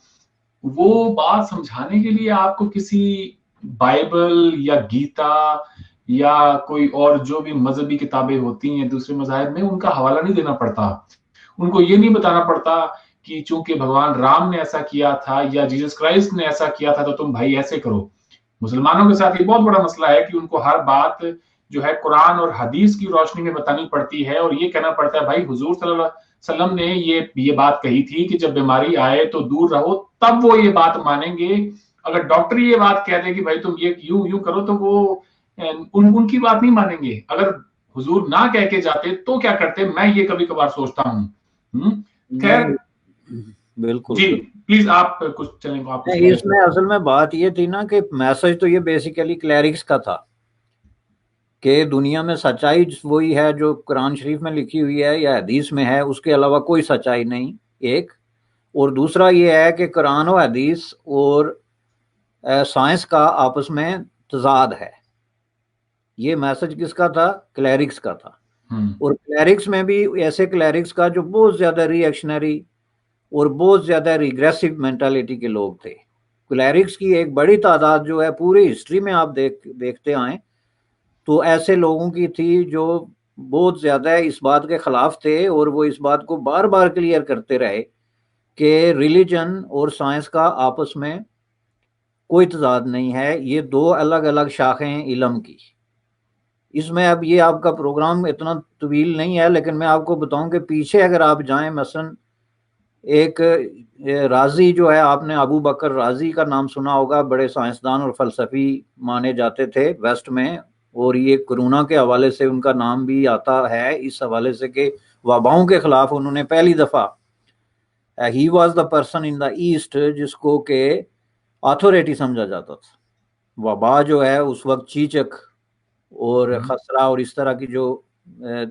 وہ بات سمجھانے کے لیے آپ کو کسی بائبل یا گیتا یا کوئی اور جو بھی مذہبی کتابیں ہوتی ہیں دوسرے مذاہب میں، ان کا حوالہ نہیں دینا پڑتا۔ ان کو یہ نہیں بتانا پڑتا کہ چونکہ بھگوان رام نے ایسا کیا تھا یا جیسس کرائسٹ نے ایسا کیا تھا تو تم بھائی ایسے کرو۔ مسلمانوں کے ساتھ یہ بہت بڑا مسئلہ ہے کہ ان کو ہر بات جو ہے قرآن اور حدیث کی روشنی میں بتانی پڑتی ہے، اور یہ کہنا پڑتا ہے بھائی حضور صلی اللہ علیہ وسلم نے یہ بات کہی تھی کہ جب بیماری آئے تو دور رہو، تب وہ یہ بات مانیں گے۔ اگر ڈاکٹر یہ بات کہہ دے کہ بھائی تم یہ یوں کرو تو وہ ان کی بات نہیں مانیں گے۔ اگر حضور نہ کہہ کے جاتے تو کیا کرتے؟ میں یہ کبھی کبھار سوچتا ہوں۔ خیر بالکل جی پلیز آپ کچھ چلیں گے، آپ اس میں اصل میں بات یہ تھی نا کہ میسج تو یہ بیسیکلی کلیرکس کا تھا کہ دنیا میں سچائی وہی ہے جو قرآن شریف میں لکھی ہوئی ہے یا حدیث میں ہے، اس کے علاوہ کوئی سچائی نہیں، ایک۔ اور دوسرا یہ ہے کہ قرآن و حدیث اور سائنس کا آپس میں تضاد ہے۔ یہ میسج کس کا تھا؟ کلیرکس کا تھا۔ اور کلیرکس میں بھی ایسے کلیرکس کا جو بہت زیادہ ری ایکشنری اور بہت زیادہ ریگریسو مینٹالٹی کے لوگ تھے۔ کلیرکس کی ایک بڑی تعداد جو ہے پوری ہسٹری میں آپ دیکھتے آئیں تو ایسے لوگوں کی تھی جو بہت زیادہ اس بات کے خلاف تھے، اور وہ اس بات کو بار بار کلیئر کرتے رہے کہ ریلیجن اور سائنس کا آپس میں کوئی تضاد نہیں ہے، یہ دو الگ الگ شاخیں ہیں علم کی۔ اس میں اب یہ آپ کا پروگرام اتنا طویل نہیں ہے، لیکن میں آپ کو بتاؤں کہ پیچھے اگر آپ جائیں، مثلا ایک رازی جو ہے، آپ نے ابو بکر رازی کا نام سنا ہوگا، بڑے سائنسدان اور فلسفی مانے جاتے تھے ویسٹ میں، اور یہ کرونا کے حوالے سے ان کا نام بھی آتا ہے اس حوالے سے کہ وباؤں کے خلاف انہوں نے پہلی دفعہ، he was the person in the east جس کو کہ اتھارٹی سمجھا جاتا تھا۔ وبا جو ہے اس وقت چیچک اور خسرہ اور اس طرح کی جو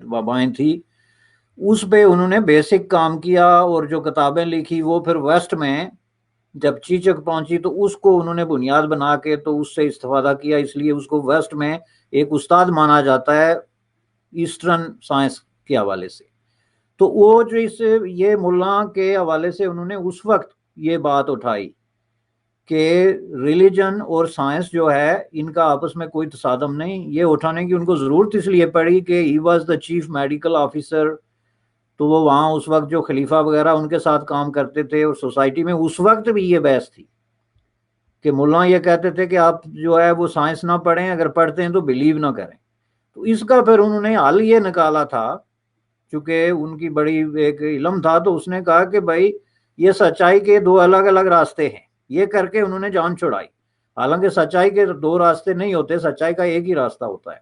وبائیں تھی، اس پہ انہوں نے بیسک کام کیا، اور جو کتابیں لکھی وہ پھر ویسٹ میں جب چیچک پہنچی تو اس کو انہوں نے بنیاد بنا کے تو اس سے استفادہ کیا، اس لیے اس کو ویسٹ میں ایک استاد مانا جاتا ہے ایسٹرن سائنس کے حوالے سے۔ تو وہ جو یہ ملا کے حوالے سے انہوں نے اس وقت یہ بات اٹھائی کہ ریلیجن اور سائنس جو ہے ان کا آپس میں کوئی تصادم نہیں۔ یہ اٹھانے کی ان کو ضرورت اس لیے پڑی کہ ہی was the chief medical officer, تو وہ وہاں اس وقت جو خلیفہ وغیرہ ان کے ساتھ کام کرتے تھے، اور سوسائٹی میں اس وقت بھی یہ بحث تھی کہ ملا یہ کہتے تھے کہ آپ جو ہے وہ سائنس نہ پڑھیں، اگر پڑھتے ہیں تو بلیو نہ کریں۔ تو اس کا پھر انہوں نے حل یہ نکالا تھا، چونکہ ان کی بڑی ایک علم تھا، تو اس نے کہا کہ بھائی یہ سچائی کے دو الگ الگ راستے ہیں، یہ کر کے انہوں نے جان چھڑائی۔ حالانکہ سچائی کے دو راستے نہیں ہوتے، سچائی کا ایک ہی راستہ ہوتا ہے،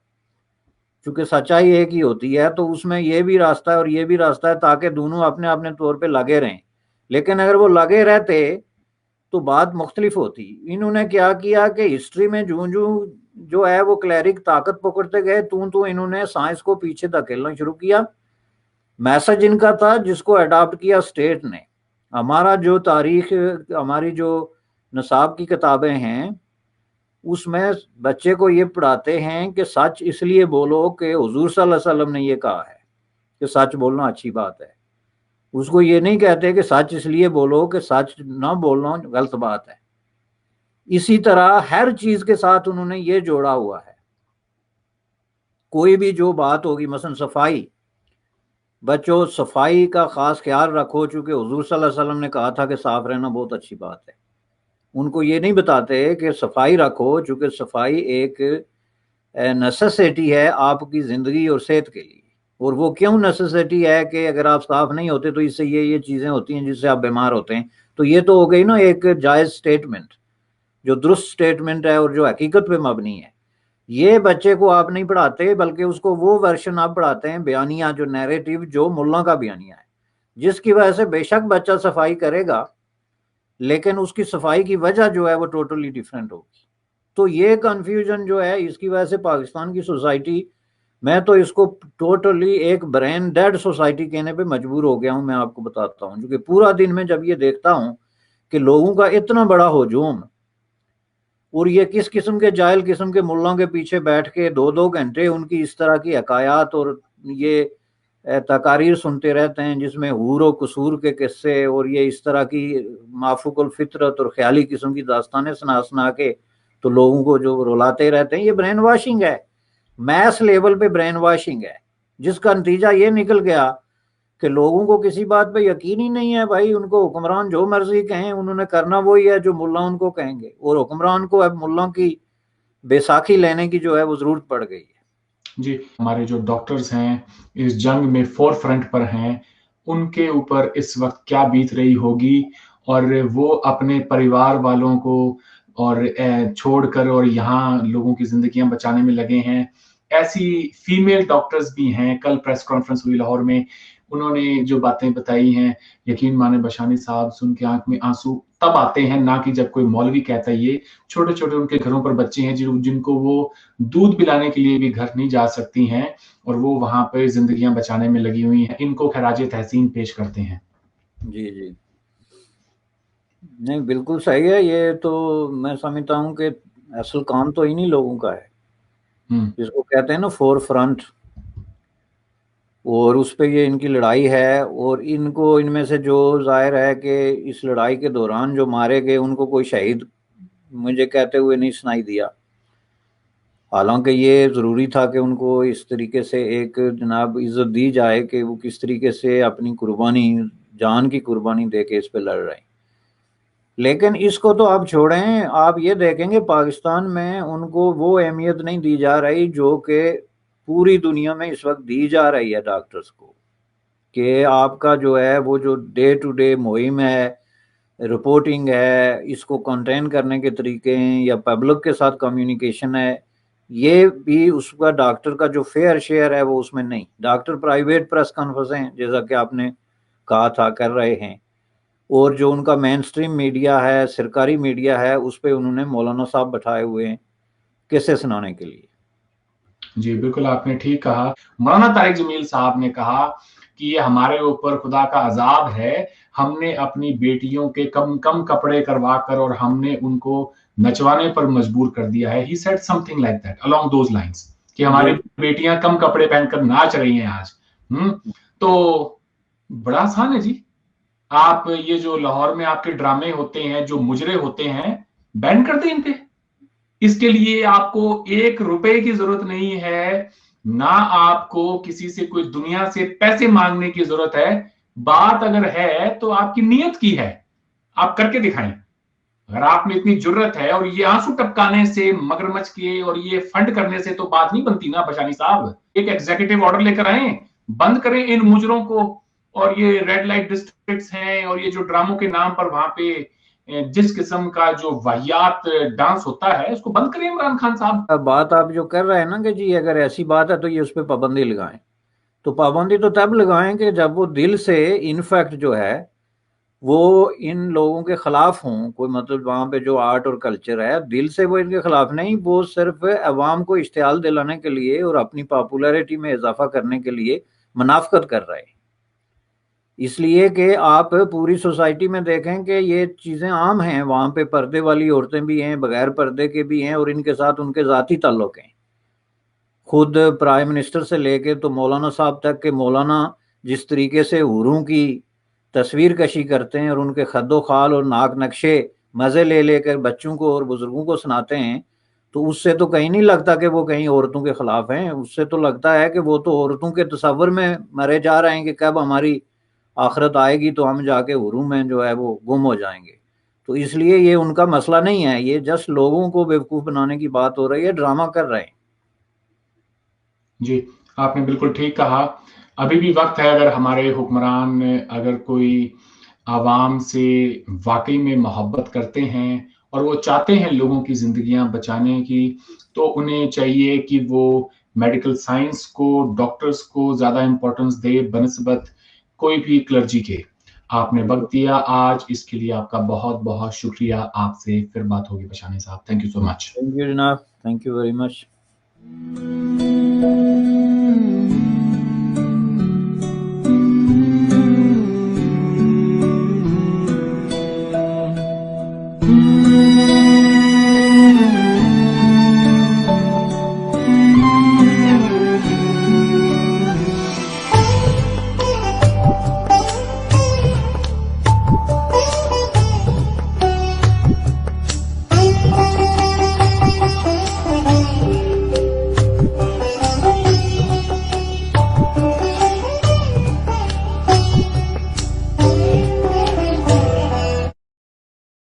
چونکہ سچائی ایک ہی ہوتی ہے، تو اس میں یہ بھی راستہ ہے اور یہ بھی راستہ ہے، تاکہ دونوں اپنے اپنے طور پہ لگے رہیں۔ لیکن اگر وہ لگے رہتے تو بات مختلف ہوتی۔ انہوں نے کیا کیا کہ ہسٹری میں جو ہے وہ کلیرک طاقت پکڑتے گئے، تو انہوں نے سائنس کو پیچھے دھکیلنا شروع کیا۔ میسج ان کا تھا جس کو اڈاپٹ کیا اسٹیٹ نے۔ ہمارا جو تاریخ، ہماری جو نصاب کی کتابیں ہیں، اس میں بچے کو یہ پڑھاتے ہیں کہ سچ اس لیے بولو کہ حضور صلی اللہ علیہ وسلم نے یہ کہا ہے کہ سچ بولنا اچھی بات ہے۔ اس کو یہ نہیں کہتے کہ سچ اس لیے بولو کہ سچ نہ بولنا غلط بات ہے. اسی طرح ہر چیز کے ساتھ انہوں نے یہ جوڑا ہوا ہے. کوئی بھی جو بات ہوگی، مثلا صفائی، بچوں صفائی کا خاص خیال رکھو، چونکہ حضور صلی اللہ علیہ وسلم نے کہا تھا کہ صاف رہنا بہت اچھی بات ہے. ان کو یہ نہیں بتاتے کہ صفائی رکھو، چونکہ صفائی ایک نیسیسٹی ہے آپ کی زندگی اور صحت کے لیے. اور وہ کیوں نیسیسٹی ہے کہ اگر آپ صاف نہیں ہوتے تو اس سے یہ چیزیں ہوتی ہیں جس سے آپ بیمار ہوتے ہیں. تو یہ تو ہو گئی نا ایک جائز سٹیٹمنٹ، جو درست سٹیٹمنٹ ہے اور جو حقیقت پہ مبنی ہے. یہ بچے کو آپ نہیں پڑھاتے، بلکہ اس کو وہ ورشن آپ پڑھاتے ہیں، بیانیہ، جو نیریٹو جو ملا کا بیانیہ ہے، جس کی وجہ سے بے شک بچہ صفائی کرے گا لیکن اس کی صفائی کی وجہ جو ہے وہ ٹوٹلی ڈیفرنٹ ہوگی. تو یہ کنفیوژن جو ہے اس کی وجہ سے پاکستان کی سوسائٹی، میں تو اس کو ٹوٹلی ایک برین ڈیڈ سوسائٹی کہنے پہ مجبور ہو گیا ہوں. میں آپ کو بتاتا ہوں، کیونکہ پورا دن میں جب یہ دیکھتا ہوں کہ لوگوں کا اتنا بڑا ہجوم، اور یہ کس قسم کے جاہل قسم کے ملاؤں کے پیچھے بیٹھ کے 2 گھنٹے ان کی اس طرح کی حکایات اور یہ تقاریر سنتے رہتے ہیں جس میں حور و قصور کے قصے اور یہ اس طرح کی مافوق الفطرت اور خیالی قسم کی داستانیں سنا کے تو لوگوں کو جو رلاتے رہتے ہیں. یہ برین واشنگ ہے، میس لیول پہ برین واشنگ ہے، جس کا نتیجہ یہ نکل گیا کہ لوگوں کو کسی بات پہ یقین ہی نہیں ہے. بھائی ان کو حکمران جو مرضی کہیں انہوں نے کرنا وہی ہے جو ملا ان کو کہیں گے، اور حکمران کو اب ملا کی بیساکھی لینے کی جو ہے وہ ضرورت پڑ گئی ہے. جی، ہمارے جو ڈاکٹرز ہیں اس جنگ میں فور فرنٹ پر ہیں، ان کے اوپر اس وقت کیا بیت رہی ہوگی، اور وہ اپنے پریوار والوں کو اور چھوڑ کر اور یہاں لوگوں کی زندگیاں بچانے میں لگے ہیں. ایسی فیمیل ڈاکٹرز بھی ہیں. کل پریس کانفرنس ہوئی لاہور میں، انہوں نے جو باتیں بتائی ہیں، یقین مانے بشانی صاحب، سن کے آنکھ میں آنسو تب آتے ہیں نہ کہ جب کوئی مولوی کہتا ہے. یہ چھوٹے چھوٹے ان کے گھروں پر بچے ہیں جن کو وہ دودھ پلانے کے لیے بھی گھر نہیں جا سکتی ہیں، اور وہ وہاں پہ زندگیاں بچانے میں لگی ہوئی ہیں. ان کو خراج تحسین پیش کرتے ہیں. جی جی، نہیں بالکل صحیح ہے. یہ تو میں سمجھتا ہوں کہ اصل کام تو انہی لوگوں کا ہے جس کو کہتے ہیں نا فور فرنٹ، اور اس پہ یہ ان کی لڑائی ہے. اور ان کو ان میں سے جو ظاہر ہے کہ اس لڑائی کے دوران جو مارے گئے ان کو کوئی شہید مجھے کہتے ہوئے نہیں سنائی دیا، حالانکہ یہ ضروری تھا کہ ان کو اس طریقے سے ایک جناب عزت دی جائے کہ وہ کس طریقے سے اپنی قربانی، جان کی قربانی دے کے اس پہ لڑ رہے ہیں. لیکن اس کو تو آپ چھوڑیں، آپ یہ دیکھیں گے پاکستان میں ان کو وہ اہمیت نہیں دی جا رہی جو کہ پوری دنیا میں اس وقت دی جا رہی ہے ڈاکٹرز کو، کہ آپ کا جو ہے وہ جو ڈے ٹو ڈے مہم ہے، رپورٹنگ ہے، اس کو کنٹین کرنے کے طریقے ہیں یا پبلک کے ساتھ کمیونیکیشن ہے، یہ بھی اس کا ڈاکٹر کا جو فیئر شیئر ہے وہ اس میں نہیں. ڈاکٹر پرائیویٹ پریس کانفرنسیں جیسا کہ آپ نے کہا تھا کر رہے ہیں، اور جو ان کا مین سٹریم میڈیا ہے، سرکاری میڈیا ہے، اس پہ انہوں نے مولانا صاحب بٹھائے ہوئے ہیں قصے سنانے کے لیے. جی بالکل، آپ نے ٹھیک کہا. مولانا طارق جمیل صاحب نے کہا کہ یہ ہمارے اوپر خدا کا عذاب ہے، ہم نے اپنی بیٹیوں کے کم کم کپڑے کروا کر اور ہم نے ان کو نچوانے پر مجبور کر دیا ہے. He said something like that along those lines کہ ہماری بیٹیاں کم کپڑے پہن کر ناچ رہی ہیں آج. تو بڑا آسان ہے جی. آپ یہ جو لاہور میں آپ کے ڈرامے ہوتے ہیں، جو مجرے ہوتے ہیں، بین کر دیں ان پہ. اس کے لیے آپ کو 1 روپے کی ضرورت نہیں ہے، نہ آپ کو کسی سے کوئی دنیا سے پیسے مانگنے کی ضرورت ہے. بات اگر ہے تو آپ کی نیت کی ہے، آپ کر کے دکھائیں. اگر آپ میں اتنی جرت ہے، اور یہ آنسو ٹپکانے سے، مگرمچھ کے اور یہ فنڈ کرنے سے تو بات نہیں بنتی نا بشانی صاحب. ایک ایگزیکٹو آرڈر لے کر آئیں، بند کریں ان مجروں کو. اور یہ ریڈ لائٹ ڈسٹرکٹس ہیں اور یہ جو ڈراموں کے نام پر وہاں پہ جس قسم کا جو واہیات ڈانس ہوتا ہے اس کو بند کریں عمران خان صاحب. بات آپ جو کر رہے ہیں نا کہ جی اگر ایسی بات ہے تو یہ اس پہ پابندی لگائیں، تو پابندی تو تب لگائیں کہ جب وہ دل سے انفیکٹ جو ہے وہ ان لوگوں کے خلاف ہوں. کوئی مطلب وہاں پہ جو آرٹ اور کلچر ہے دل سے وہ ان کے خلاف نہیں، وہ صرف عوام کو اشتعال دلانے کے لیے اور اپنی پاپولیرٹی میں اضافہ کرنے کے لیے منافقت کر رہے ہیں. اس لیے کہ آپ پوری سوسائٹی میں دیکھیں کہ یہ چیزیں عام ہیں، وہاں پہ پردے والی عورتیں بھی ہیں، بغیر پردے کے بھی ہیں، اور ان کے ساتھ ان کے ذاتی تعلق ہیں. خود پرائم منسٹر سے لے کے تو مولانا صاحب تک کہ مولانا جس طریقے سے حوروں کی تصویر کشی کرتے ہیں اور ان کے خد و خال اور ناک نقشے مزے لے لے کر بچوں کو اور بزرگوں کو سناتے ہیں، تو اس سے تو کہیں نہیں لگتا کہ وہ کہیں عورتوں کے خلاف ہیں، اس سے تو لگتا ہے کہ وہ تو عورتوں کے تصور میں مرے جا رہے ہیں کہ کب ہماری آخرت آئے گی تو ہم جا کے حرم میں جو ہے وہ گم ہو جائیں گے۔ تو اس لیے یہ ان کا مسئلہ نہیں ہے، یہ جسٹ لوگوں کو بیوقوف بنانے کی بات ہو رہی ہے، ڈرامہ کر رہے ہیں۔ جی آپ نے بالکل ٹھیک کہا، ابھی بھی وقت ہے، اگر ہمارے حکمران اگر کوئی عوام سے واقعی میں محبت کرتے ہیں اور وہ چاہتے ہیں لوگوں کی زندگیاں بچانے کی، تو انہیں چاہیے کہ وہ میڈیکل سائنس کو، ڈاکٹرز کو زیادہ امپورٹنس دے بنسبت کوئی بھی کلرجی کے۔ آپ نے وقت دیا آج، اس کے لیے آپ کا بہت بہت شکریہ۔ آپ سے پھر بات ہوگی بشانی صاحب، thank you so much. Thank you جناب، تھینک یو ویری مچ۔